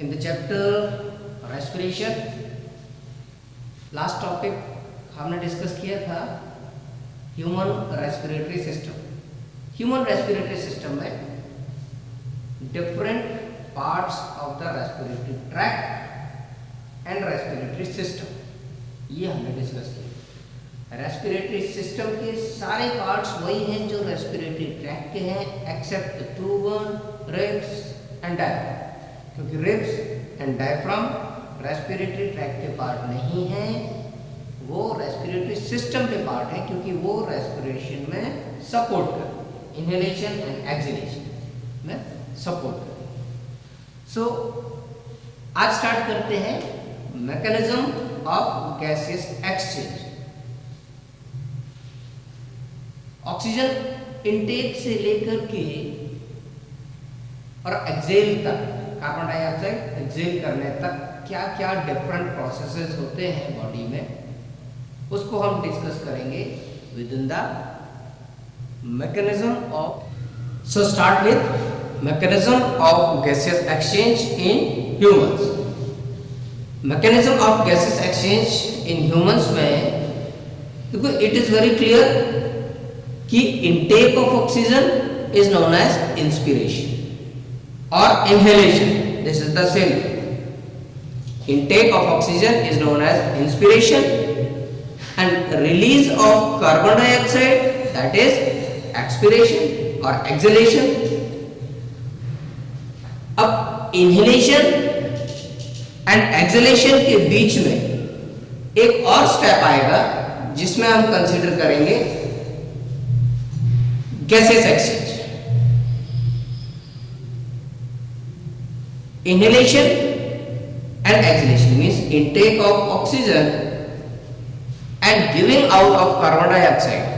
In the chapter respiration, last topic हमने discuss किया था human respiratory system. Human respiratory system में different parts of the respiratory tract and respiratory system, ये हमने discuss किया। Respiratory system के सारे पार्ट्स वही हैं जो रेस्पिरेटरी ट्रैक्ट के हैं, except the two one, ribs and diaphragm, क्योंकि ribs and diaphragm respiratory tract के पार्ट नहीं हैं, वो रेस्पिरेटरी सिस्टम के पार्ट हैं, क्योंकि वो रेस्पिरेशन में सपोर्ट कर इनहेलेशन एंड एक्सहेलेशन में सपोर्ट कर। सो आज स्टार्ट करते हैं mechanism of gases exchange. Oxygen intake से लेकर के और एक्सेल तक, कार्बन डाइऑक्साइड एक्सेल करने तक क्या क्या डिफरेंट प्रोसेसेस होते हैं बॉडी में, उसको हम डिस्कस करेंगे with in the mechanism of. So start with mechanism of gases exchange in humans. Mechanism of gases exchange in humans में देखो, इट इज वेरी क्लियर कि intake of oxygen is known as inspiration और inhalation, this is the same. Intake of oxygen is known as inspiration and release of carbon dioxide, that is expiration or exhalation. अब inhalation and exhalation के बीच में एक और step आएगा जिसमें हम consider करेंगे gases exchange. Inhalation and exhalation means intake of oxygen and giving out of carbon dioxide.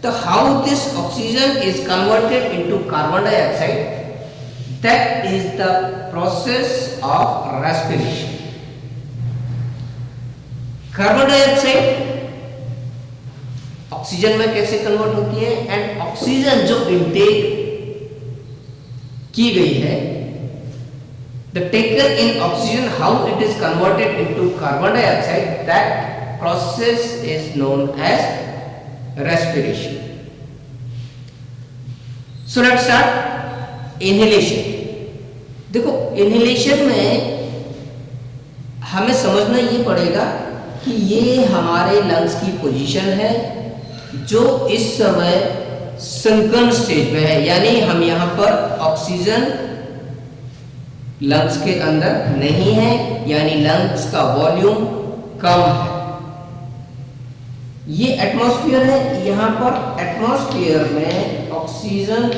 So how this oxygen is converted into carbon dioxide, that is the process of respiration. Carbon dioxide oxygen में कैसे convert होती है, and oxygen जो intake की गई है, the taken in oxygen, how it is converted into carbon dioxide, that process is known as respiration. So let's start inhalation. देखो, inhalation में हमें समझना ये पड़ेगा कि ये हमारे लंग्स की पोजीशन है जो इस समय संकन स्टेज में है, यानी हम यहाँ पर ऑक्सीजन लंग्स के अंदर नहीं है, यानी लंग्स का वॉल्यूम कम है। ये एटमॉस्फेयर है, यहाँ पर एटमॉस्फेयर में ऑक्सीजन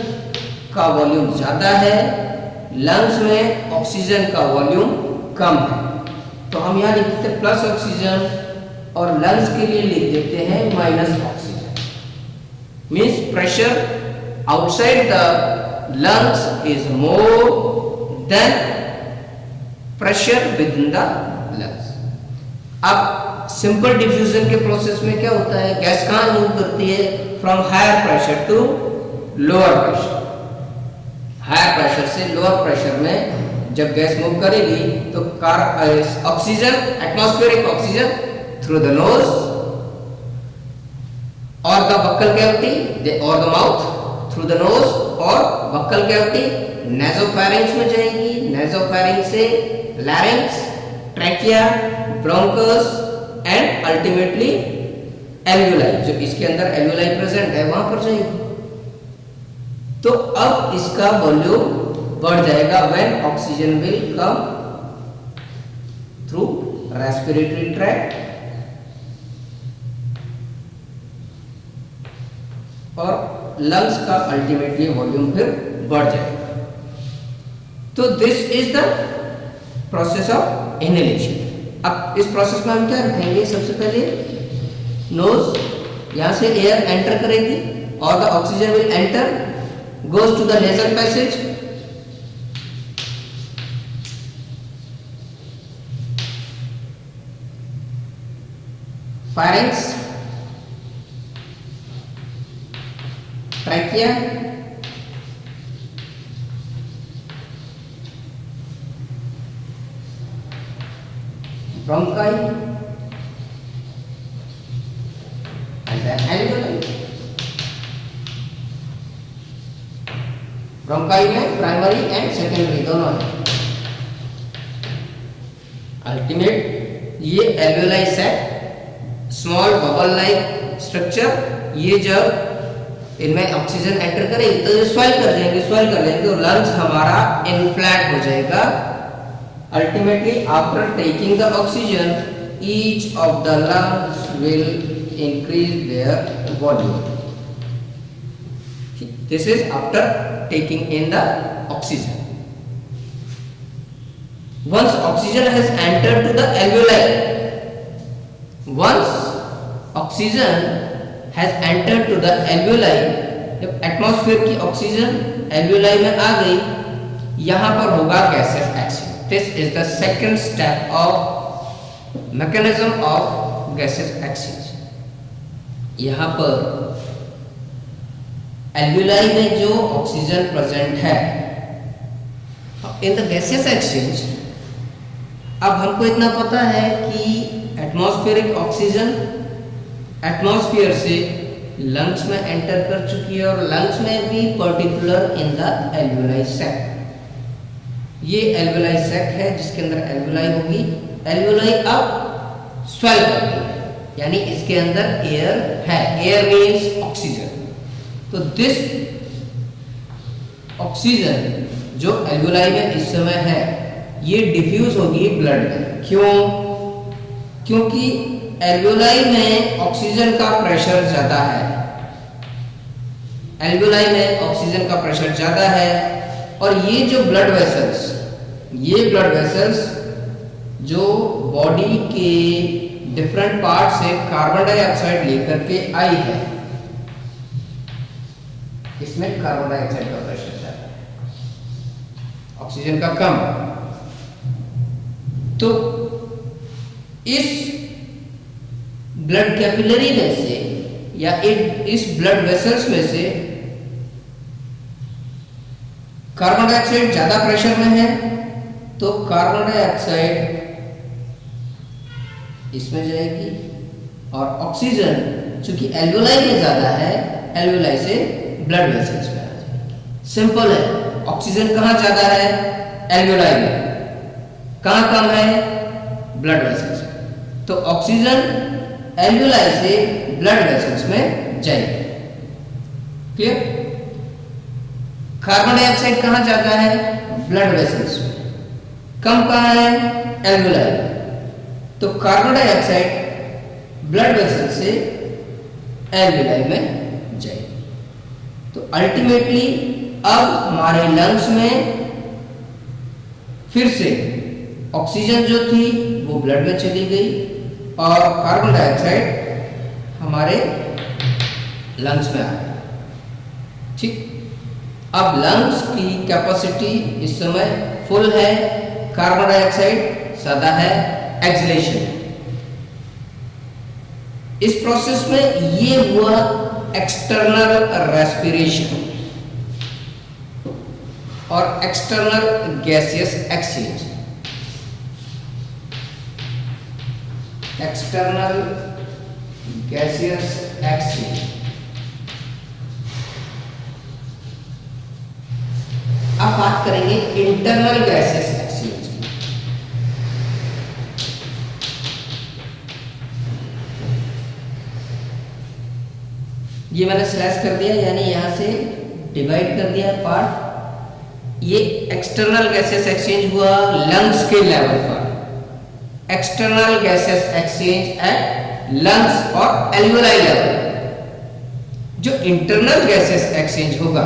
का वॉल्यूम ज्यादा है, लंग्स में ऑक्सीजन का वॉल्यूम कम है। तो हम यहाँ लिख देते हैं प्लस ऑक्सीजन और लंग्स के लिए लिख देते हैं minus oxygen. Means pressure outside the lungs is more than pressure with in the lungs. अब सिंपल डिफ्यूजन के प्रोसेस में क्या होता है, गैस कहाँ मूव करती है, from higher pressure to lower pressure. Higher pressure से लोअर प्रेशर में जब गैस मूव करेगी तो oxygen, atmospheric oxygen through the nose और द बक्कल कैविटी और the mouth, through the nose और बक्कल कैविटी नेजोफैरिंक्स में जाएगी, नेजोफैरिंक्स से larynx, trachea, bronchus and ultimately alveoli, जो इसके अंदर एल्वियोलाई प्रेजेंट है वहां पर जाएगी। तो अब इसका वॉल्यूम बढ़ जाएगा when oxygen will come through respiratory tract और लंग्स का अल्टीमेटली वॉल्यूम फिर बढ़ जाएगा। तो this is the process of inhalation. अब इस प्रोसेस में हम क्या रखेंगे, सबसे पहले नोज, यहां से एयर एंटर करेगी और the oxygen will enter, goes to the nasal passage, pharynx, trachea, bronchi and then alveoli. Bronchi में प्राइमरी एंड सेकेंडरी दोनों है। अल्टीमेट ये alveoli sac small bubble like structure, ये जब इनमें ऑक्सीजन एंटर करेगी तो ये स्वेल कर जाएंगे और लंग्स हमारा इन्फ्लेट हो जाएगा। Ultimately after taking the oxygen each of the lungs will increase their volume. This is after taking in the oxygen. Once oxygen has entered to the alveoli, once oxygen has entered to the alveoli, जब atmosphere की oxygen alveoli में आ गई, यहां पर होगा gases exchange. This is the second step of mechanism of gases exchange. यहां पर alveoli में जो ऑक्सीजन प्रेजेंट है इन द गैसेस एक्सचेंज, अब हमको इतना पता है कि एटमॉस्फेरिक ऑक्सीजन एटमॉस्फेयर से लंग्स में एंटर कर चुकी है और लंग्स में भी particular in the alveoli sac. ये एल्वियोलाई सैक है जिसके अंदर एल्वियोलाई होगी। एल्वियोलाई अब स्वेल कर गई है, यानी इसके अंदर एयर है। Air means oxygen. तो दिस ऑक्सीजन जो एल्वियोलाई में इस समय है ये डिफ्यूज होगी ब्लड में। क्यों? क्योंकि एल्वियोलाई में ऑक्सीजन का प्रेशर ज्यादा है। एल्वियोलाई में ऑक्सीजन का प्रेशर ज्यादा है और ये जो ब्लड वेसल्स, ये ब्लड वेसल्स जो बॉडी के डिफरेंट पार्ट से कार्बन डाइऑक्साइड लेकर के आई है, इसमें कार्बन डाइऑक्साइड का प्रेशर ज्यादा है, ऑक्सीजन का कम। तो इस ब्लड कैपिलरी में से या इस ब्लड वेसल्स में से कार्बन डाइऑक्साइड ज्यादा प्रेशर में है, तो कार्बन डाइऑक्साइड इसमें जाएगी और ऑक्सीजन चूंकि एल्वियोलाई में ज्यादा है, एल्वियोलाई से ब्लड वेसल्स में आ जाएगी। सिंपल है। ऑक्सीजन कहां ज्यादा है? एल्वियोलाई में। कहां कम है? ब्लड वेसल्स में। तो ऑक्सीजन एल्वियोलाई से ब्लड वेसल्स में जाएगी। क्लियर? कार्बन डाइऑक्साइड कहां जाता है? ब्लड वेसल्स में। कम कहां है? एल्वियोलाई में। तो कार्बन डाइऑक्साइड ब्लड वेसल से एल्वियोलाई में जाएगी। तो अल्टीमेटली अब हमारे लंग्स में फिर से ऑक्सीजन जो थी वो ब्लड में चली गई और कार्बन डाइऑक्साइड हमारे लंग्स में आ गया। ठीक। अब लंग्स की कैपेसिटी इस समय फुल है, कार्बन डाइऑक्साइड ज्यादा है, एक्सलेशन। इस प्रोसेस में ये हुआ एक्सटर्नल रेस्पिरेशन और external gaseous exchange. External gaseous exchange. अब बात करेंगे इंटरनल गैसियस एक्सचेंज की। ये मैंने स्लैश कर दिया, यानी यहां से डिवाइड कर दिया पार्ट। ये एक्सटर्नल गैसेस एक्सचेंज हुआ लंग्स के लेवल पर, external gases exchange at lungs और एल्वियोलाई लेवल। जो इंटरनल गैसेस एक्सचेंज होगा,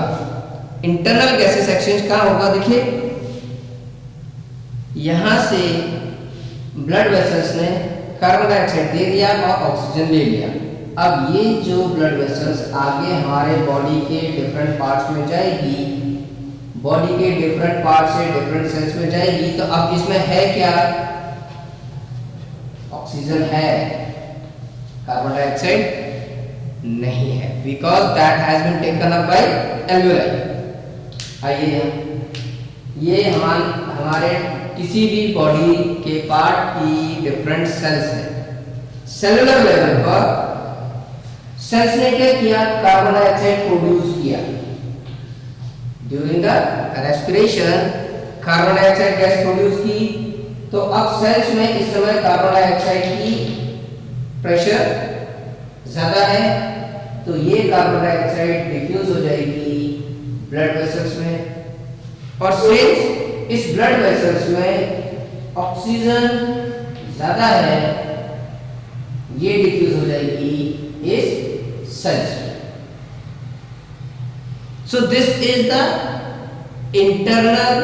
इंटरनल गैसेस एक्सचेंज कहां होगा? देखिए यहां से ब्लड वेसल्स ने कार्बन डाइऑक्साइड दे दिया और ऑक्सीजन ले लिया। अब ये जो ब्लड वेसल्स आगे हमारे बॉडी के डिफरेंट पार्ट्स में जाएगी, बॉडी के डिफरेंट पार्ट से डिफरेंट सेल्स में जाएगी। तो अब इसमें है क्या? ऑक्सीजन है, कार्बन डाइऑक्साइड नहीं है, because that has been taken up by alveoli. आइए ये हमारे किसी भी बॉडी के पार्ट की डिफरेंट सेल्स है, सेलुलर लेवल पर सेल्स ने क्या किया, कार्बन डाइऑक्साइड प्रोड्यूस किया। During the respiration carbon dioxide gas produce की, तो अब सेल्स में इस समय कार्बन डाइऑक्साइड की प्रेशर ज्यादा है, तो ये कार्बन डाइऑक्साइड डिफ्यूज हो जाएगी ब्लड वेसल्स में, और सिंस इस ब्लड वेसल्स में ऑक्सीजन ज्यादा है, ये डिफ्यूज हो जाएगी इस सेल्स में। So this is the internal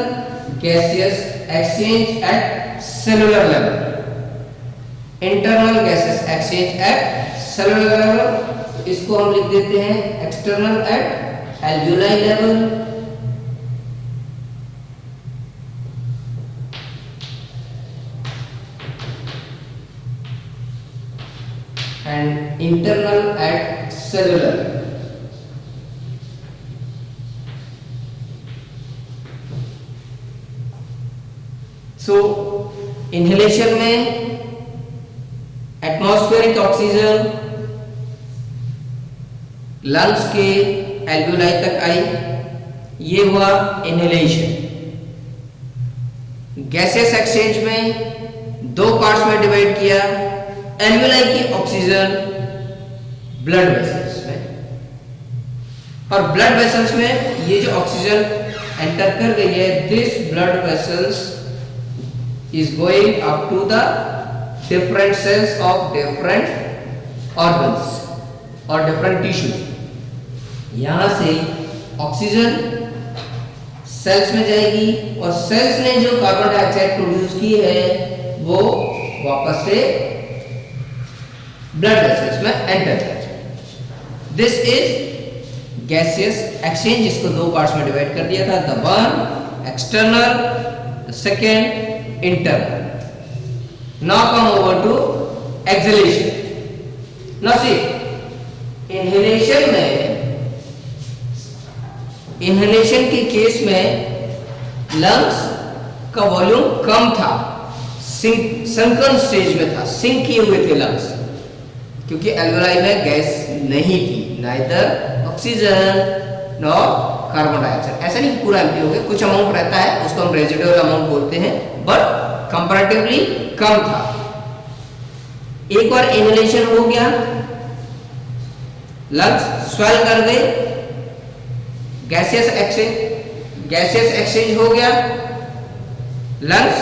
gaseous exchange at cellular level. Internal gases exchange at cellular level, इसको हम लिख देते हैं external at alveoli level. And internal at cellular. So inhalation में एटमॉस्फेरिक ऑक्सीजन लंग्स के एल्वियोलाई तक आई, ये हुआ इनहेलेशन। गैसेस एक्सचेंज में दो पार्ट्स में डिवाइड किया, एल्वियोलाई की ऑक्सीजन ब्लड वेसल्स में, और ब्लड वेसल्स में ये जो ऑक्सीजन एंटर कर गई है, this blood vessels is going up to the different cells of different organs or different tissues। यहां से ऑक्सीजन सेल्स में जाएगी, और सेल्स ने जो कार्बन डाइऑक्साइड प्रोड्यूस की है वो वापस से ब्लड वेसल्स में एंटर करेगी। दिस इज गैसियस एक्सचेंज, जिसको दो पार्ट्स में डिवाइड कर दिया था, the one external, the second internal। Now come over to exhalation। Now see, inhalation के केस में लंग्स का वॉल्यूम कम था, संकन स्टेज में था, सिंक किए हुए थे लंग्स, क्योंकि एल्वियोलाई में गैस नहीं थी, neither oxygen nor carbon dioxide. ऐसा नहीं पूरा एम्प्टी हो गया, कुछ अमाउंट रहता है, उसको हम रेजिडुअल अमाउंट बोलते हैं, बट कंपैरेटिवली कम था। एक बार इनहेलेशन हो गया, लंग्स स्वेल कर गए, गैसियस एक्सचेंज हो गया, लंग्स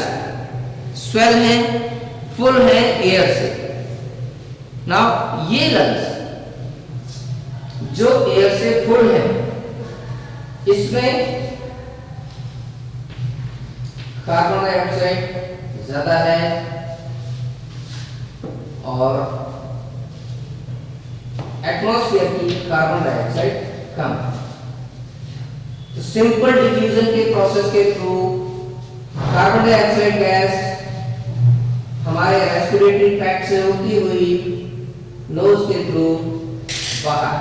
स्वेल हैं, फुल हैं एयर से। नाउ ये लंग्स जो एयर से फुल है, इसमें कार्बन डाइऑक्साइड ज्यादा है और एटमॉस्फेयर की कार्बन डाइऑक्साइड कम है। तो सिंपल डिफ्यूजन के प्रोसेस के थ्रू कार्बन डाइऑक्साइड गैस हमारे रेस्पिरेटरी ट्रैक्ट से होती हुई नोज के थ्रू बाहर।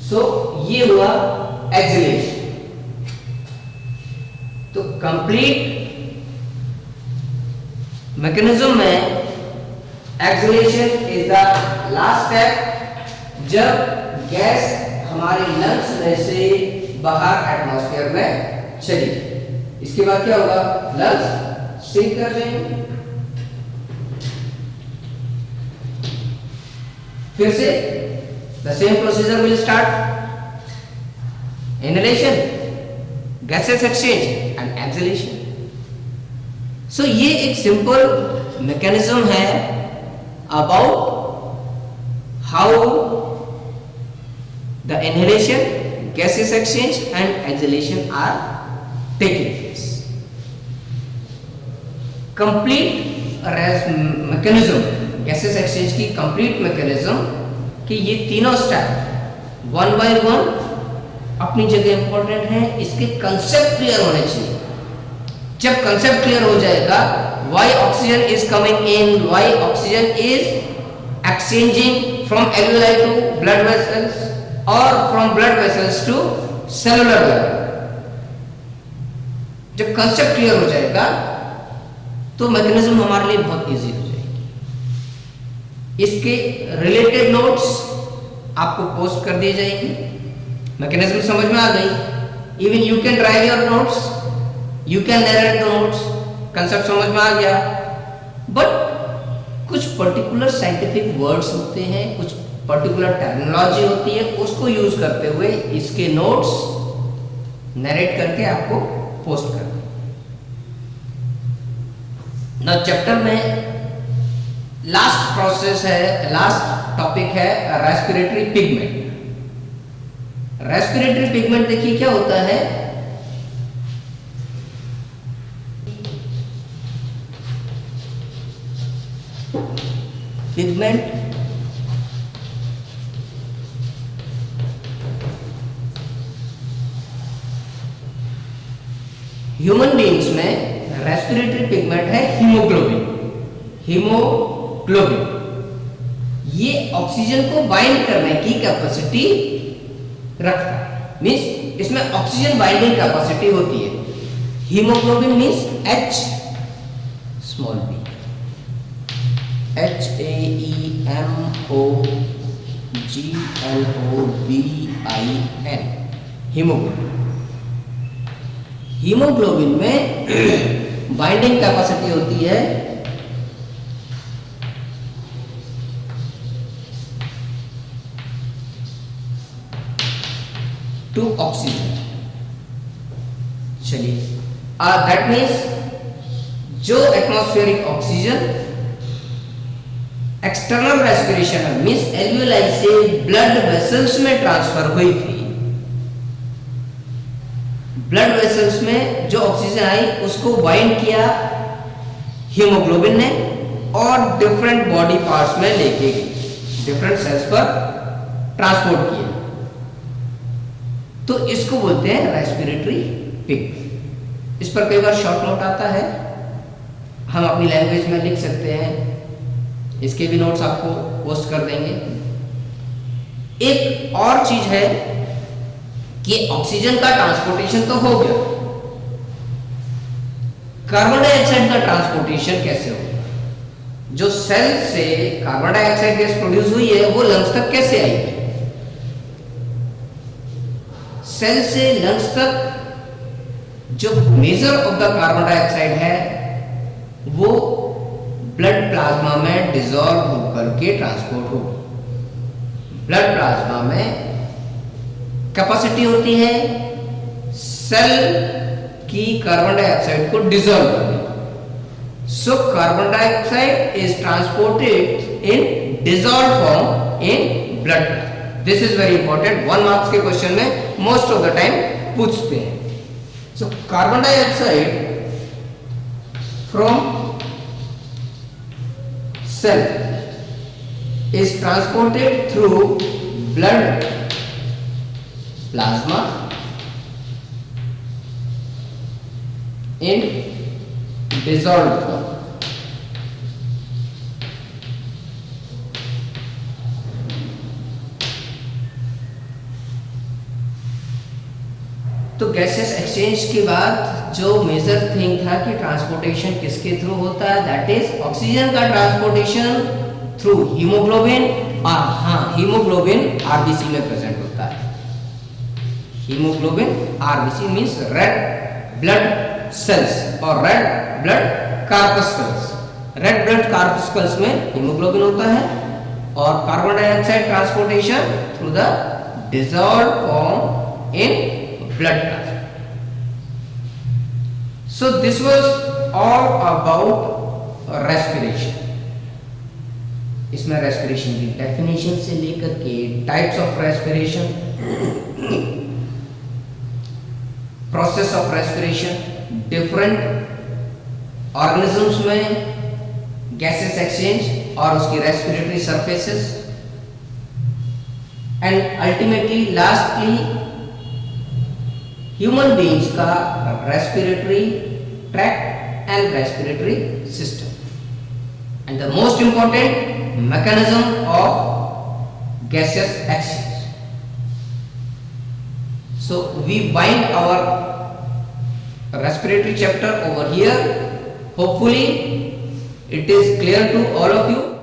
सो ये हुआ एक्सहेलेशन। तो कंप्लीट मैकेनिज्म में exhalation is the last step, जब गैस हमारे लंग्स में से बाहर एटमॉस्फेयर में चली। इसके बाद क्या होगा, लंग्स सिंक कर जाएंगे, फिर से the same procedure will start, inhalation, gases exchange and exhalation। so ये एक सिंपल मैकेनिज्म है about how the inhalation, gases exchange and exhalation are taking place। complete mechanism, gases exchange की कंप्लीट मैकेनिज्म कि ये तीनों स्टेप वन बाय वन अपनी जगह important है, इसके कंसेप्ट क्लियर होने चाहिए। जब कंसेप्ट क्लियर हो जाएगा, why oxygen is coming in, why oxygen is exchanging from alveoli to blood vessels और from blood vessels to cellular level, जब कंसेप्ट क्लियर हो जाएगा तो मैकेनिज्म हमारे लिए बहुत इजी हो जाएगी। इसके रिलेटेड नोट्स आपको पोस्ट कर दिए जाएंगे। मैकेनिज्म समझ में आ गई। Even you can drive your notes, you can narrate the notes. Concept समझ में आ गया। बट कुछ पर्टिकुलर साइंटिफिक वर्ड्स होते हैं, कुछ पर्टिकुलर टर्मिनोलॉजी होती है, उसको यूज करते हुए इसके नोट्स नरेट करके आपको पोस्ट कर दें। ना चैप्टर में लास्ट प्रोसेस है, लास्ट टॉपिक है रेस्पिरेटरी पिगमेंट। रेस्पिरेटरी पिगमेंट देखिए क्या होता है। पिगमेंट ह्यूमन बीइंग्स में रेस्पिरेटरी पिगमेंट है हीमोग्लोबिन। हीमोग्लोबिन ये ऑक्सीजन को बाइंड करने की कैपेसिटी रखता है। मींस इसमें ऑक्सीजन बाइंडिंग कैपेसिटी होती है। Haemoglobin means H small b, HAEMOGLOBIN, haemoglobin. Haemoglobin में बाइंडिंग कैपेसिटी होती है टू ऑक्सीजन। चलिए, दैट मीन्स जो एटमॉस्फेरिक ऑक्सीजन एक्सटर्नल रेस्पिरेशन में मींस एल्वियोलाई से ब्लड वेसल्स में ट्रांसफर हुई थी, ब्लड वेसल्स में जो ऑक्सीजन आई उसको बाइंड किया हीमोग्लोबिन ने और डिफरेंट बॉडी पार्ट्स में लेके गई, डिफरेंट सेल्स पर ट्रांसपोर्ट किया। तो इसको बोलते हैं रेस्पिरेटरी पिगमेंट। इस पर कई बार शॉर्ट नोट आता है, हम अपनी लैंग्वेज में लिख सकते हैं। इसके भी नोट्स आपको पोस्ट कर देंगे। एक और चीज है कि ऑक्सीजन का ट्रांसपोर्टेशन तो हो गया, कार्बन डाइऑक्साइड का ट्रांसपोर्टेशन कैसे होगा? जो सेल से कार्बन डाइऑक्साइड गैस प्रोड्यूस हुई है वो लंग्स तक कैसे आएगी? सेल से लंग्स तक जो measure of the carbon dioxide है वो ब्लड प्लाज्मा में डिसॉल्व होकर के ट्रांसपोर्ट होगी। ब्लड प्लाज्मा में कैपेसिटी होती है सेल की कार्बन डाइऑक्साइड को डिसॉल्व करने। So carbon dioxide is transported in dissolve form in blood. This is very important, 1 marks के क्वेश्चन में मोस्ट ऑफ द टाइम पूछते हैं। So carbon dioxide from cell is transported through blood plasma in dissolved form. तो gases exchange के बाद जो major thing था कि ट्रांसपोर्टेशन किसके थ्रू होता है, दैट इज ऑक्सीजन का ट्रांसपोर्टेशन थ्रू हीमोग्लोबिन। और हाँ, हीमोग्लोबिन आरबीसी में प्रेजेंट होता है। Haemoglobin RBC means red blood cells और रेड ब्लड कार्पस्कल्स। रेड ब्लड कार्पस्कल्स में हीमोग्लोबिन होता है और carbon dioxide transportation through the dissolved form in blood plasma. So this was all about respiration. इसमें रेस्पिरेशन की डेफिनेशन से लेकर के types of respiration, process of respiration, different organisms में गैसेस एक्सचेंज और उसकी respiratory surfaces, and ultimately lastly human beings का respiratory tract and respiratory system and the most important mechanism of gaseous exchange. So we bind our respiratory chapter over here. Hopefully it is clear to all of you.